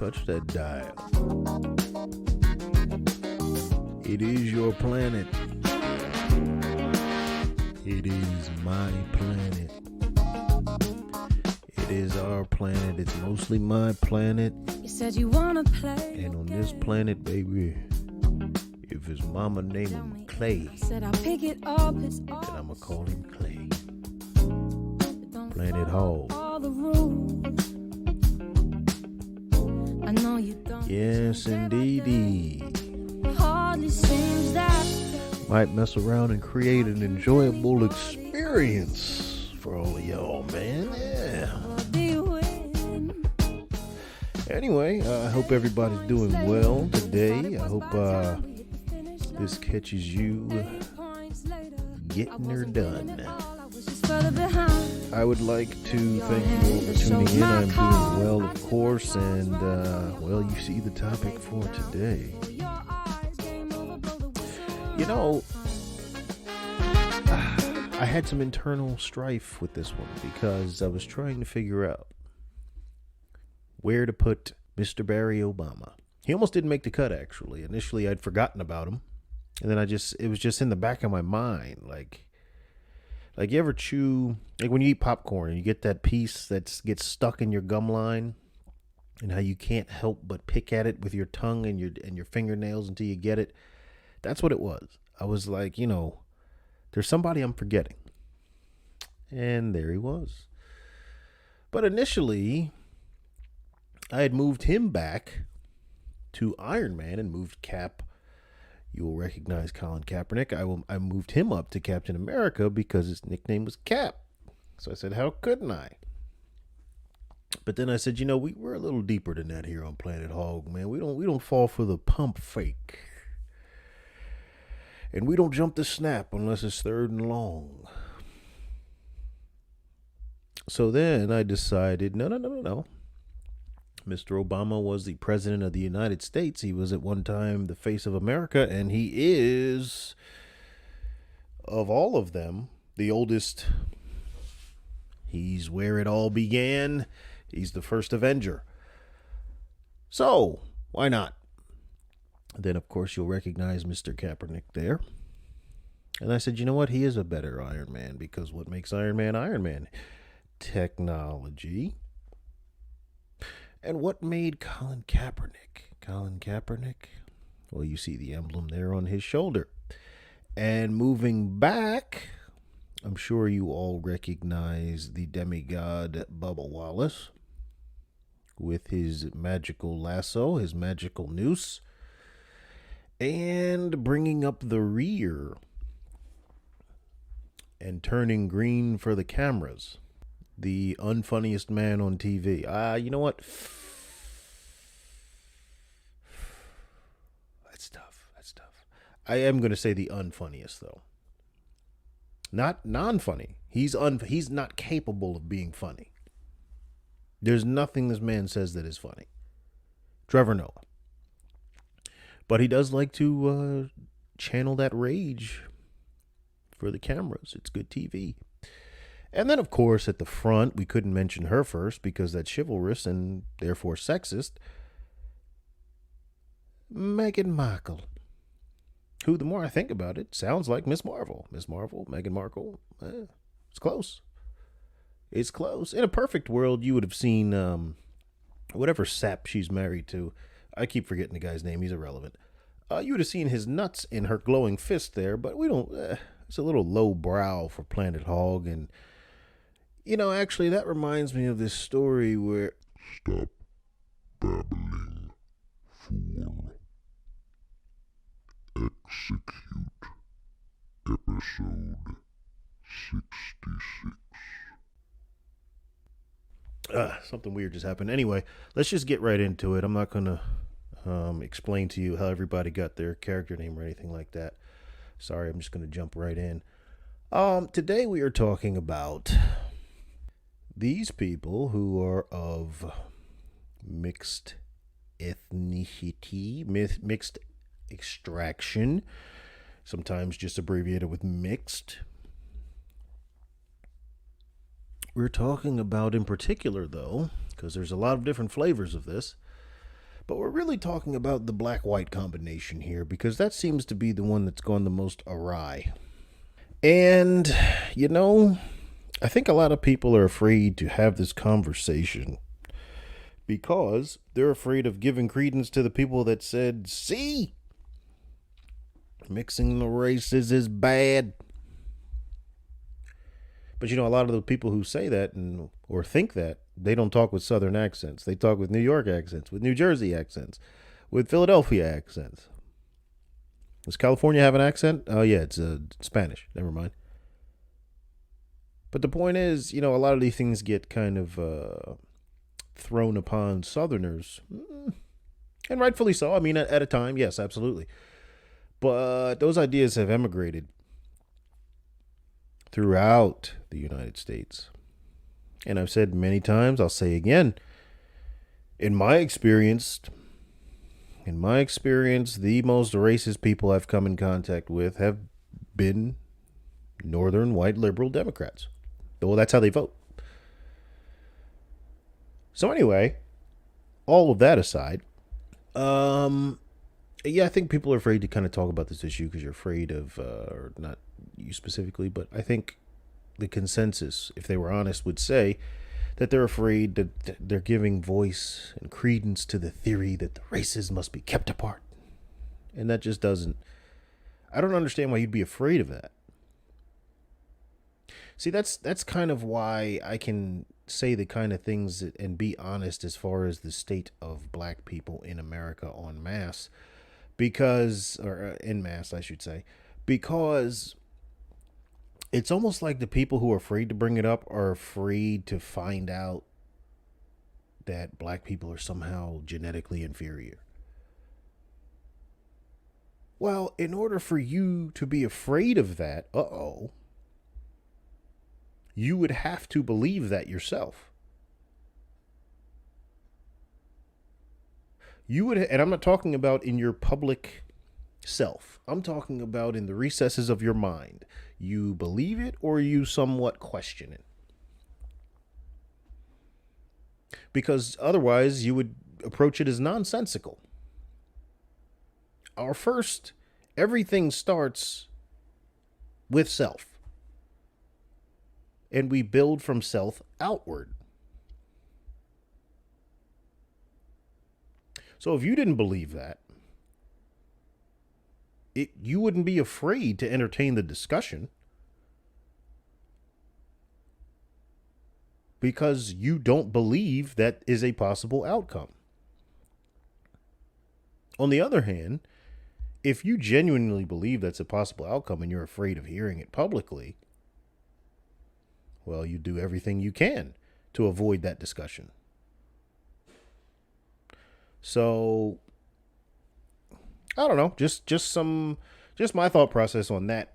touch that dial. It is your planet. It is my planet. It is our planet. It's mostly my planet. You said you wanna play. And on this planet, baby, if his mama named him Clay, I said I'll pick it up. It's then all I'ma call him Clay. Planet Hog. all the rules. I know you don't. Yes, indeedy. Hardly seems that Might mess around and create an enjoyable experience for all of y'all, man. Yeah. be win. Anyway, I hope everybody's doing well today. I hope this catches you getting her done. I would like to thank you all for tuning in. I'm doing well, of course, and well, you see the topic for today. You know, I had some internal strife with this one because I was trying to figure out where to put Mr. Barry Obama. He almost didn't make the cut, actually. Initially, I'd forgotten about him, and then it was just in the back of my mind, like you ever chew, like when you eat popcorn and you get that piece that gets stuck in your gum line, and how you can't help but pick at it with your tongue and your fingernails until you get it. That's what it was. I was like, there's somebody I'm forgetting. And there he was. But initially, I had moved him back to Iron Man and moved Cap. You will recognize Colin Kaepernick. I moved him up to Captain America because his nickname was Cap. So I said, how couldn't I? But then I said, we're a little deeper than that here on Planet Hog, man. We don't fall for the pump fake. And we don't jump the snap unless it's third and long. So then I decided, no. Mr. Obama was the president of the United States. He was at one time the face of America, and he is, of all of them, the oldest. He's where it all began. He's the first Avenger. So, why not? Then, of course, you'll recognize Mr. Kaepernick there. And I said, you know what? He is a better Iron Man, because what makes Iron Man Iron Man? Technology. And what made Colin Kaepernick? Colin Kaepernick? Well, you see the emblem there on his shoulder. And moving back, I'm sure you all recognize the demigod Bubba Wallace with his magical lasso, his magical noose. And bringing up the rear and turning green for the cameras. The unfunniest man on TV. You know what? That's tough. I am going to say the unfunniest, though. Not non-funny. He's not capable of being funny. There's nothing this man says that is funny. Trevor Noah. But he does like to channel that rage for the cameras. It's good TV. And then, of course, at the front, we couldn't mention her first because that's chivalrous and therefore sexist. Meghan Markle. Who, the more I think about it, sounds like Miss Marvel. Miss Marvel, Meghan Markle. It's close. It's close. In a perfect world, you would have seen whatever sap she's married to. I keep forgetting the guy's name. He's irrelevant. You would have seen his nuts in her glowing fist there, but we don't. It's a little low brow for Planet Hog. And, actually, that reminds me of this story where. Stop babbling, fool. Execute episode 66. Something weird just happened. Anyway, let's just get right into it. I'm not going to explain to you how everybody got their character name or anything like that. Sorry, I'm just going to jump right in. Today we are talking about these people who are of mixed ethnicity, mixed extraction, sometimes just abbreviated with mixed. We're talking about, in particular, though, because there's a lot of different flavors of this, But we're really talking about the black-white combination here because that seems to be the one that's gone the most awry. And, you know, I think a lot of people are afraid to have this conversation because they're afraid of giving credence to the people that said, see, mixing the races is bad. But, you know, a lot of the people who say that or think that, they don't talk with Southern accents. They talk with New York accents, with New Jersey accents, with Philadelphia accents. Does California have an accent? Oh, yeah, it's Spanish. Never mind. But the point is, you know, a lot of these things get kind of thrown upon Southerners. And rightfully so. I mean, at a time, yes, absolutely. But those ideas have emigrated throughout the United States. And I've said many times, I'll say again, in my experience, the most racist people I've come in contact with have been northern white liberal Democrats. Well, that's how they vote. So anyway, all of that aside, yeah, I think people are afraid to kind of talk about this issue because you're afraid of, or not you specifically, but I think the consensus, if they were honest, would say that they're afraid that they're giving voice and credence to the theory that the races must be kept apart. And that just doesn't, I don't understand why you'd be afraid of that. See, that's kind of why I can say the kind of things and be honest as far as the state of black people in America en masse, because, or en masse, I should say, because it's almost like the people who are afraid to bring it up are afraid to find out that black people are somehow genetically inferior. Well, in order for you to be afraid of that, you would have to believe that yourself. You would, and I'm not talking about in your public self. I'm talking about in the recesses of your mind. You believe it or you somewhat question it. Because otherwise you would approach it as nonsensical. Everything starts with self. And we build from self outward. So if you didn't believe that, you wouldn't be afraid to entertain the discussion because you don't believe that is a possible outcome. On the other hand, if you genuinely believe that's a possible outcome and you're afraid of hearing it publicly, well, you do everything you can to avoid that discussion. So, I don't know, just my thought process on that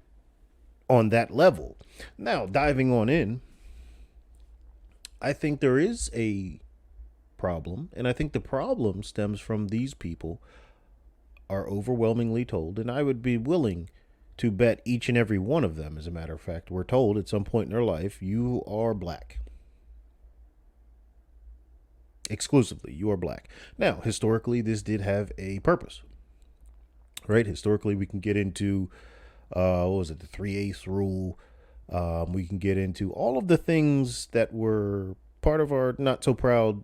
level. Now, diving on in, I think there is a problem, and I think the problem stems from these people are overwhelmingly told, and I would be willing to bet each and every one of them, as a matter of fact, were told at some point in their life, you are black. Exclusively, you are black. Now, historically, this did have a purpose. Right? Historically, we can get into, the 3/8 rule. We can get into all of the things that were part of our not so proud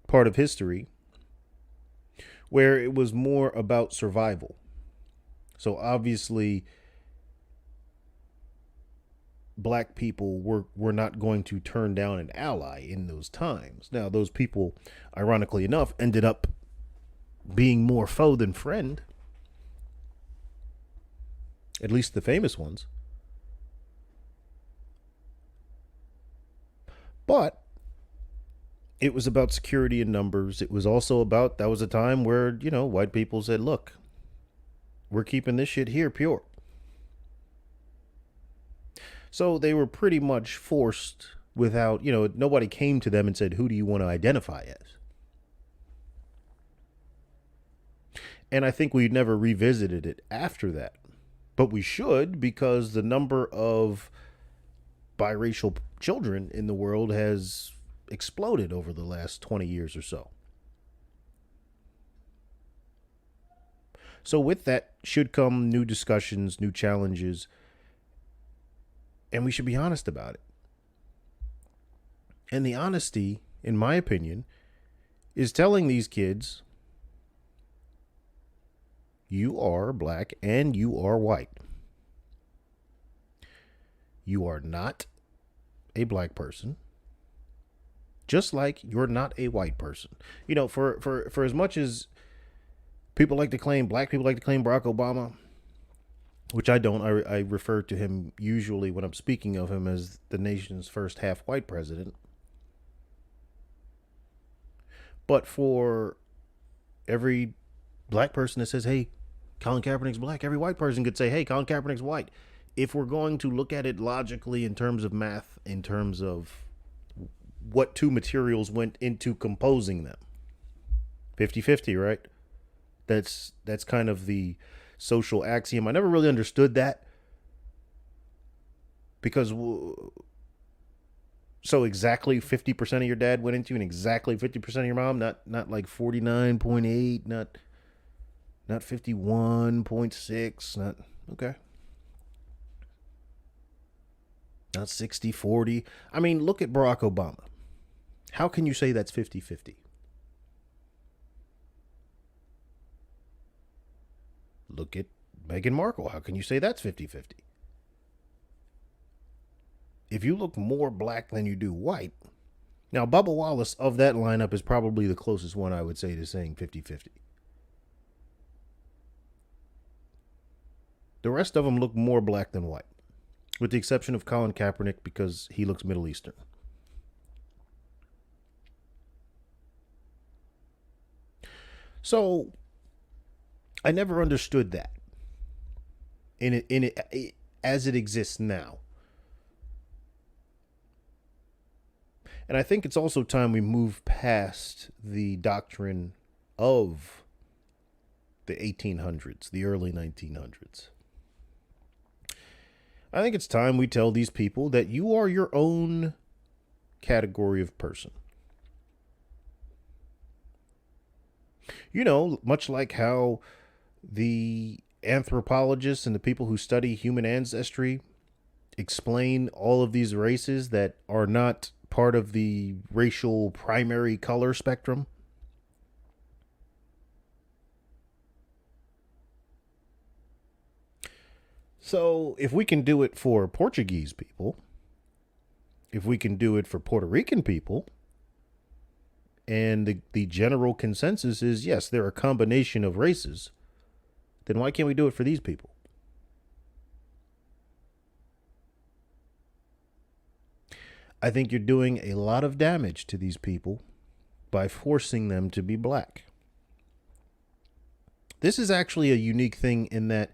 part of history, where it was more about survival. So obviously, black people were not going to turn down an ally in those times. Now, those people, ironically enough, ended up being more foe than friend. At least the famous ones. But it was about security in numbers. It was also about, that was a time where, white people said, look, we're keeping this shit here pure. So they were pretty much forced without, nobody came to them and said, who do you want to identify as? And I think we never revisited it after that. But we should, because the number of biracial children in the world has exploded over the last 20 years or so. So with that should come new discussions, new challenges, and we should be honest about it. And the honesty, in my opinion, is telling these kids, you are black and you are white. You are not a black person, just like you're not a white person. You know, for as much as people like to claim, black people like to claim Barack Obama, which I don't. I refer to him usually when I'm speaking of him as the nation's first half white president. But for every black person that says, hey, Colin Kaepernick's black, every white person could say, hey, Colin Kaepernick's white. If we're going to look at it logically in terms of math, in terms of what two materials went into composing them, 50-50, right? That's kind of the social axiom. I never really understood that, because so exactly 50% of your dad went into and exactly 50% of your mom, not like 49.8, not 51.6, not okay. Not 60-40. I mean, look at Barack Obama. How can you say that's 50-50? Look at Meghan Markle. How can you say that's 50-50? If you look more black than you do white, now Bubba Wallace of that lineup is probably the closest one I would say to saying 50-50. The rest of them look more black than white, with the exception of Colin Kaepernick because he looks Middle Eastern. So I never understood that in it as it exists now. And I think it's also time we move past the doctrine of the 1800s, the early 1900s. I think it's time we tell these people that you are your own category of person. You know, much like how the anthropologists and the people who study human ancestry explain all of these races that are not part of the racial primary color spectrum. So if we can do it for Portuguese people, if we can do it for Puerto Rican people, and the general consensus is, yes, they're a combination of races, then why can't we do it for these people? I think you're doing a lot of damage to these people by forcing them to be black. This is actually a unique thing in that,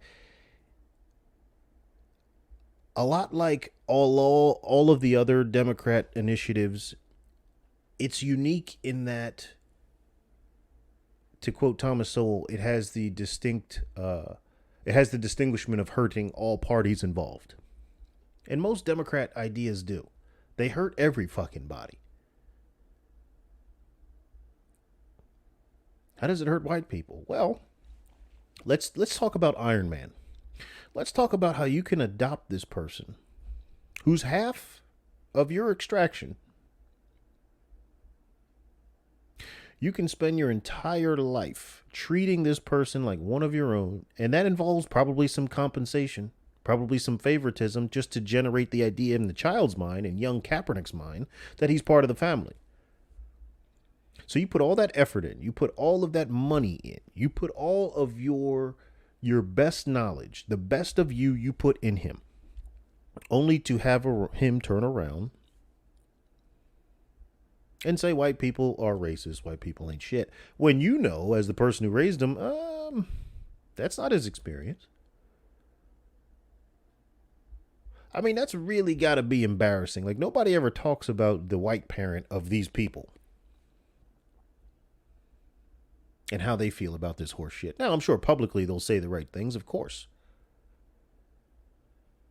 a lot like all of the other Democrat initiatives, it's unique in that, to quote Thomas Sowell, it has the distinguishment of hurting all parties involved. And most Democrat ideas do. They hurt every fucking body. How does it hurt white people? Well, let's talk about Iron Man. Let's talk about how you can adopt this person who's half of your extraction. You can spend your entire life treating this person like one of your own, and that involves probably some compensation, probably some favoritism, just to generate the idea in the child's mind, in young Kaepernick's mind, that he's part of the family. So you put all that effort in, you put all of that money in, you put all of your best knowledge, the best of you put in him, only to have him turn around and say white people are racist, white people ain't shit, when you know, as the person who raised him, that's not his experience. I mean, that's really got to be embarrassing. Like, nobody ever talks about the white parent of these people and how they feel about this horse shit. Now, I'm sure publicly they'll say the right things, of course.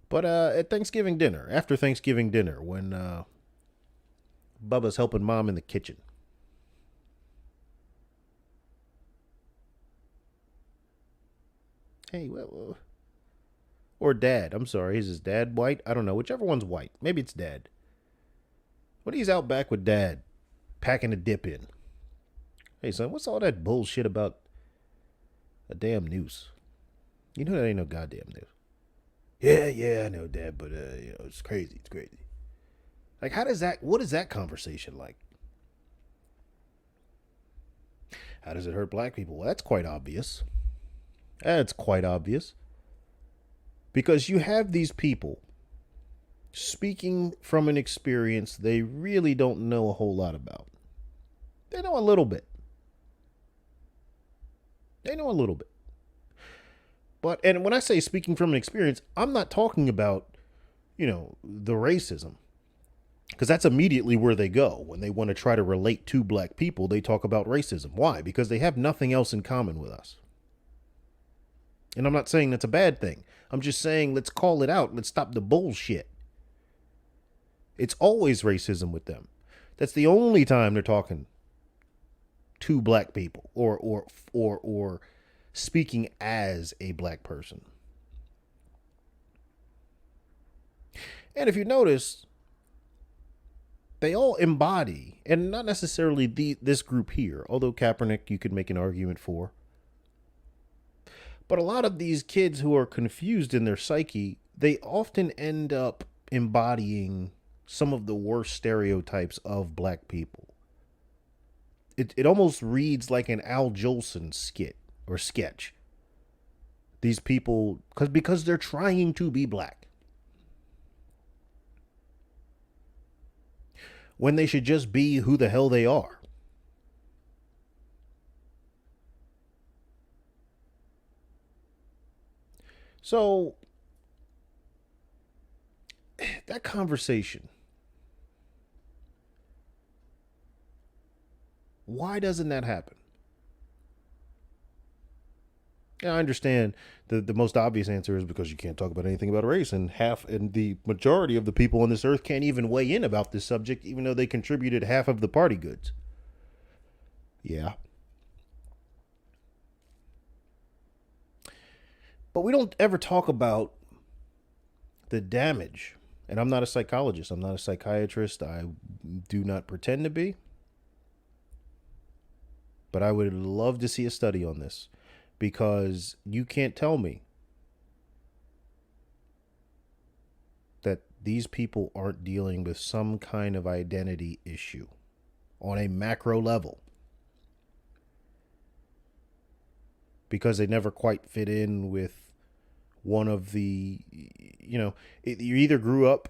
But at Thanksgiving dinner, after Thanksgiving dinner, when Bubba's helping mom in the kitchen, Hey, well, or dad. I'm sorry. Is his dad white? I don't know. Whichever one's white. Maybe it's dad. When he's out back with dad, packing a dip in. Hey, son, what's all that bullshit about a damn noose? You know that ain't no goddamn noose. Yeah, I know, dad, but, it's crazy. It's crazy. Like, what is that conversation like? How does it hurt black people? Well, that's quite obvious. That's quite obvious. Because you have these people speaking from an experience they really don't know a whole lot about. They know a little bit. But, and when I say speaking from an experience, I'm not talking about, the racism. Because that's immediately where they go. When they want to try to relate to black people, they talk about racism. Why? Because they have nothing else in common with us. And I'm not saying that's a bad thing. I'm just saying let's call it out. Let's stop the bullshit. It's always racism with them. That's the only time they're talking to black people or speaking as a black person. And if you notice, they all embody, and not necessarily this group here, although Kaepernick you could make an argument for. But a lot of these kids who are confused in their psyche, they often end up embodying some of the worst stereotypes of black people. It almost reads like an Al Jolson skit or sketch. These people, because they're trying to be black. When they should just be who the hell they are. So, that conversation, why doesn't that happen? Yeah, I understand the most obvious answer is because you can't talk about anything about race, and the majority of the people on this earth can't even weigh in about this subject, even though they contributed half of the party goods. Yeah. But we don't ever talk about the damage. And I'm not a psychologist. I'm not a psychiatrist. I do not pretend to be. But I would love to see a study on this, because you can't tell me that these people aren't dealing with some kind of identity issue on a macro level, because they never quite fit in with one of the, you either grew up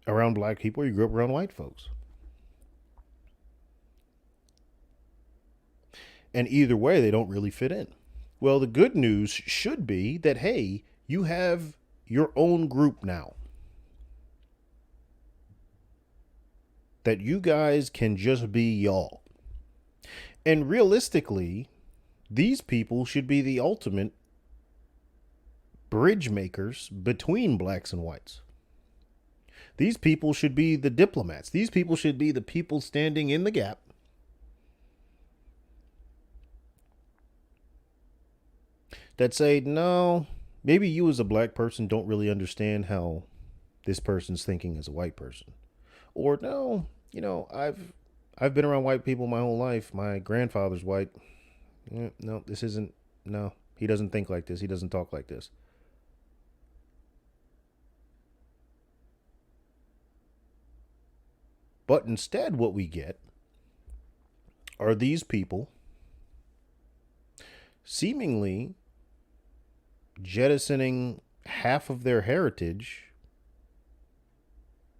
around black people or you grew up around white folks. And either way, they don't really fit in. Well, the good news should be that, hey, you have your own group now. That you guys can just be y'all. And realistically, these people should be the ultimate bridge makers between blacks and whites. These people should be the diplomats. These people should be the people standing in the gap. That say, no, maybe you as a black person don't really understand how this person's thinking as a white person. Or no, I've been around white people my whole life. My grandfather's white. No, he doesn't think like this. He doesn't talk like this. But instead, what we get are these people seemingly jettisoning half of their heritage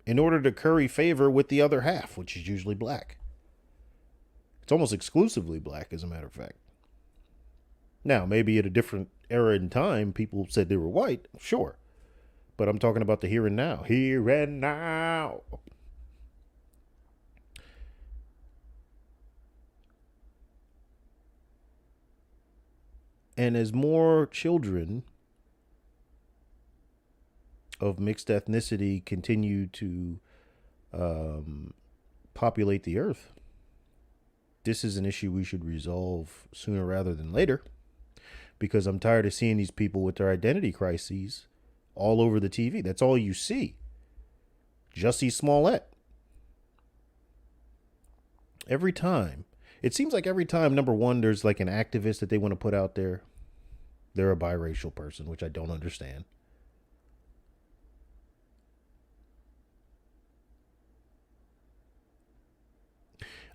in order to curry favor with the other half, which is usually black. It's almost exclusively black, as a matter of fact. Now, maybe at a different era in time, people said they were white, sure. But I'm talking about the here and now. Here and now. And as more children of mixed ethnicity continue to populate the earth, this is an issue we should resolve sooner rather than later. because I'm tired of seeing these people with their identity crises all over the TV. That's all you see. Jussie Smollett. Every time. It seems like every time, number one, there's like an activist that they want to put out there. They're a biracial person, which I don't understand.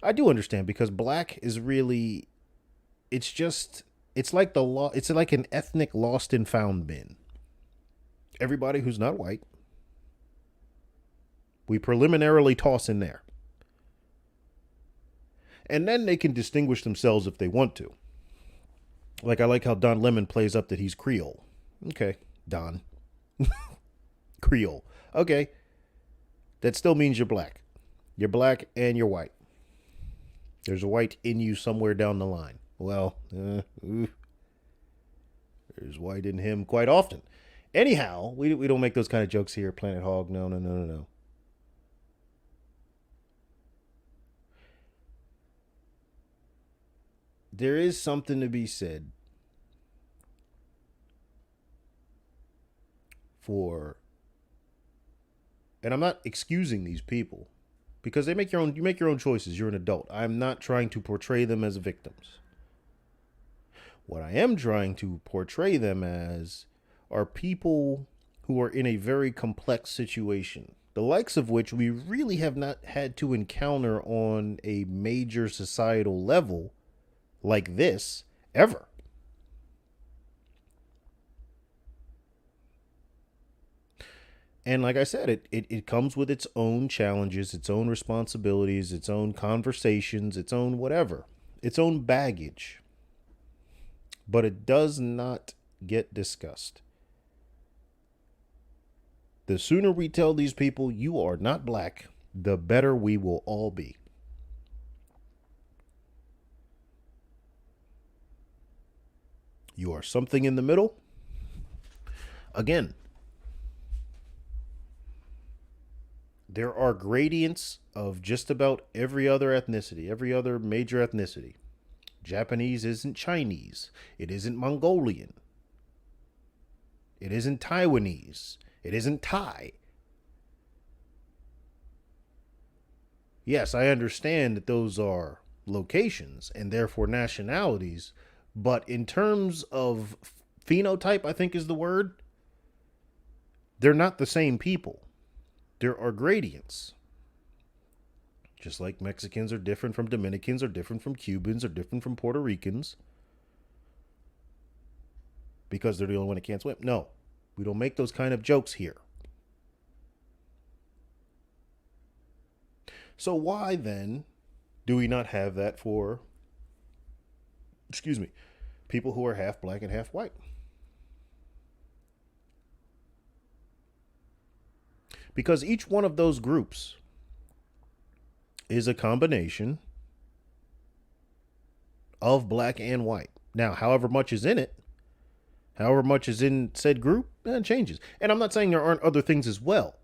I do understand, because black is really, it's like it's like an ethnic lost and found bin. Everybody who's not white, we preliminarily toss in there. And then they can distinguish themselves if they want to. Like, I like how Don Lemon plays up that he's Creole. Okay, Don. Creole. Okay. That still means you're black. You're black and you're white. There's a white in you somewhere down the line. Well, there's white in him quite often. Anyhow, we don't make those kind of jokes here, Planet Hog. No. There is something to be said for, and I'm not excusing these people, because you make your own choices. You're an adult. I'm not trying to portray them as victims. What I am trying to portray them as are people who are in a very complex situation, the likes of which we really have not had to encounter on a major societal level like this ever. And like I said, it comes with its own challenges, its own responsibilities, its own conversations, its own whatever, its own baggage. But it does not get discussed. The sooner we tell these people you are not black, the better we will all be. You are something in the middle. Again, there are gradients of just about every other ethnicity, every other major ethnicity. Japanese isn't Chinese. It isn't Mongolian. It isn't Taiwanese. It isn't Thai. Yes, I understand that those are locations and therefore nationalities, but in terms of phenotype, I think is the word, they're not the same people. There are gradients. Just like Mexicans are different from Dominicans, are different from Cubans, are different from Puerto Ricans, because they're the only one that can't swim. No, we don't make those kind of jokes here. So why then do we not have that for, people who are half black and half white? Because each one of those groups is a combination of black and white. Now, however much is in it, however much is in said group, it changes. And I'm not saying there aren't other things as well.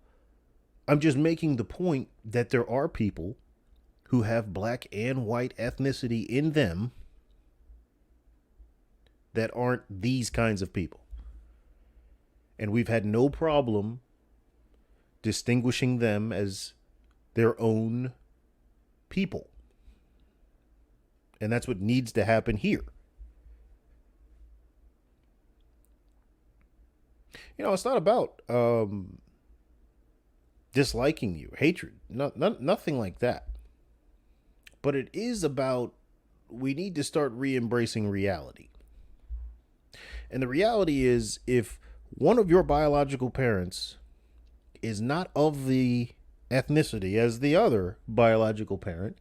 I'm just making the point that there are people who have black and white ethnicity in them that aren't these kinds of people. And we've had no problem distinguishing them as their own people. And that's what needs to happen here. You know, it's not about disliking you, hatred, nothing like that. But it is about, we need to start re-embracing reality. And the reality is, if one of your biological parents is not of the ethnicity as the other biological parent,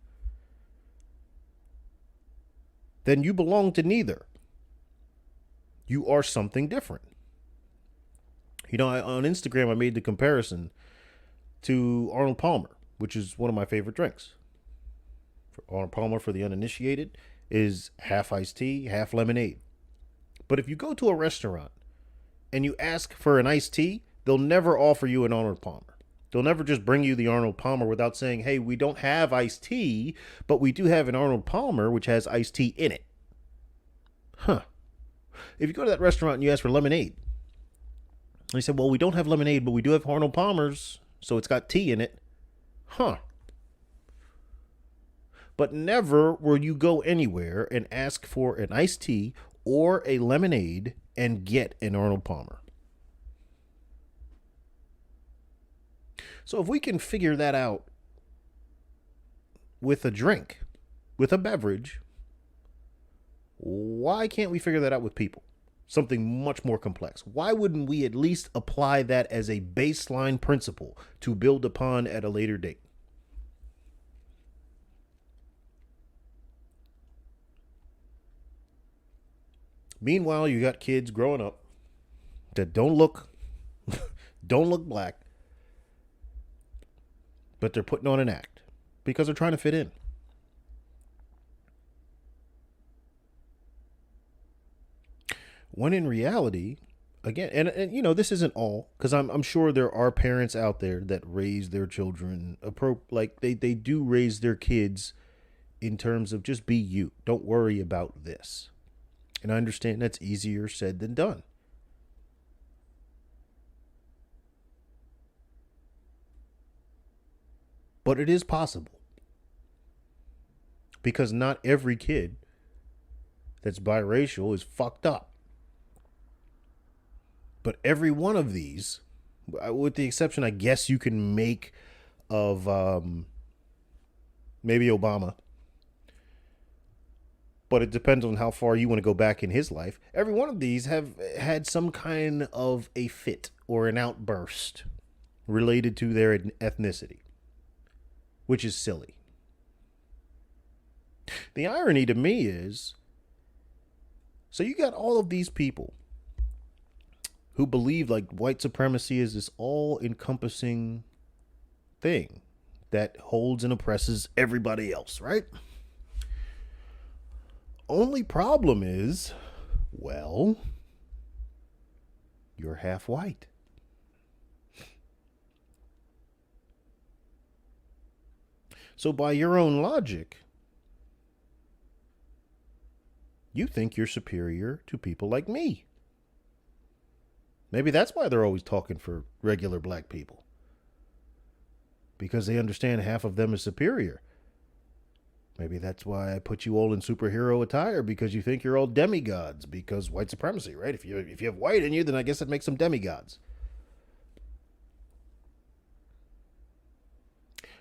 then you belong to neither. You are something different. You know, on Instagram, I made the comparison to Arnold Palmer, which is one of my favorite drinks. Arnold Palmer, for the uninitiated, is half iced tea, half lemonade. But if you go to a restaurant and you ask for an iced tea, they'll never offer you an Arnold Palmer. They'll never just bring you the Arnold Palmer without saying, hey, we don't have iced tea, but we do have an Arnold Palmer, which has iced tea in it. Huh. If you go to that restaurant and you ask for lemonade, they said, well, we don't have lemonade, but we do have Arnold Palmer's, so it's got tea in it. Huh. But never will you go anywhere and ask for an iced tea or a lemonade and get an Arnold Palmer. So if we can figure that out with a drink, with a beverage, why can't we figure that out with people? Something much more complex. Why wouldn't we at least apply that as a baseline principle to build upon at a later date? Meanwhile, you got kids growing up that don't look black, but they're putting on an act because they're trying to fit in. When in reality, again, and you know, this isn't all, because I'm sure there are parents out there that raise their children like they do raise their kids in terms of just be you. Don't worry about this. And I understand that's easier said than done. But it is possible. Because not every kid that's biracial is fucked up. But every one of these, with the exception, I guess, you can make of maybe Obama. But it depends on how far you want to go back in his life. Every one of these have had some kind of a fit or an outburst related to their ethnicity, which is silly. The irony to me is, so you got all of these people who believe like white supremacy is this all-encompassing thing that holds and oppresses everybody else, right? Only problem is, well, you're half white. So by your own logic, you think you're superior to people like me. Maybe that's why they're always talking for regular black people. Because they understand half of them is superior. Maybe that's why I put you all in superhero attire, because you think you're all demigods, because white supremacy, right? If you have white in you, then I guess that makes them demigods.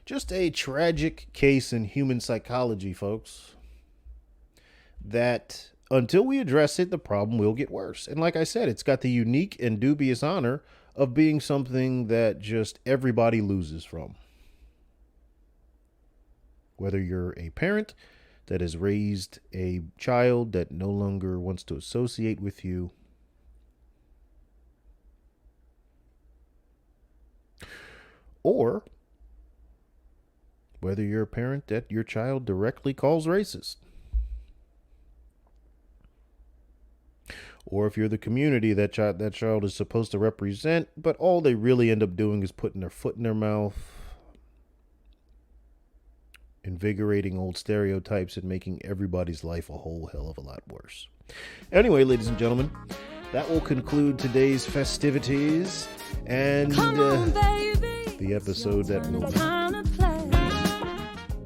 Just a tragic case in human psychology, folks, that until we address it, the problem will get worse. And like I said, it's got the unique and dubious honor of being something that just everybody loses from. Whether you're a parent that has raised a child that no longer wants to associate with you, or whether you're a parent that your child directly calls racist, or if you're the community that child is supposed to represent, but all they really end up doing is putting their foot in their mouth, invigorating old stereotypes and making everybody's life a whole hell of a lot worse. Anyway, ladies and gentlemen, that will conclude today's festivities and the episode that will.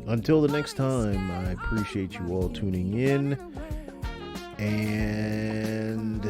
Until the next time, I appreciate you all tuning in, and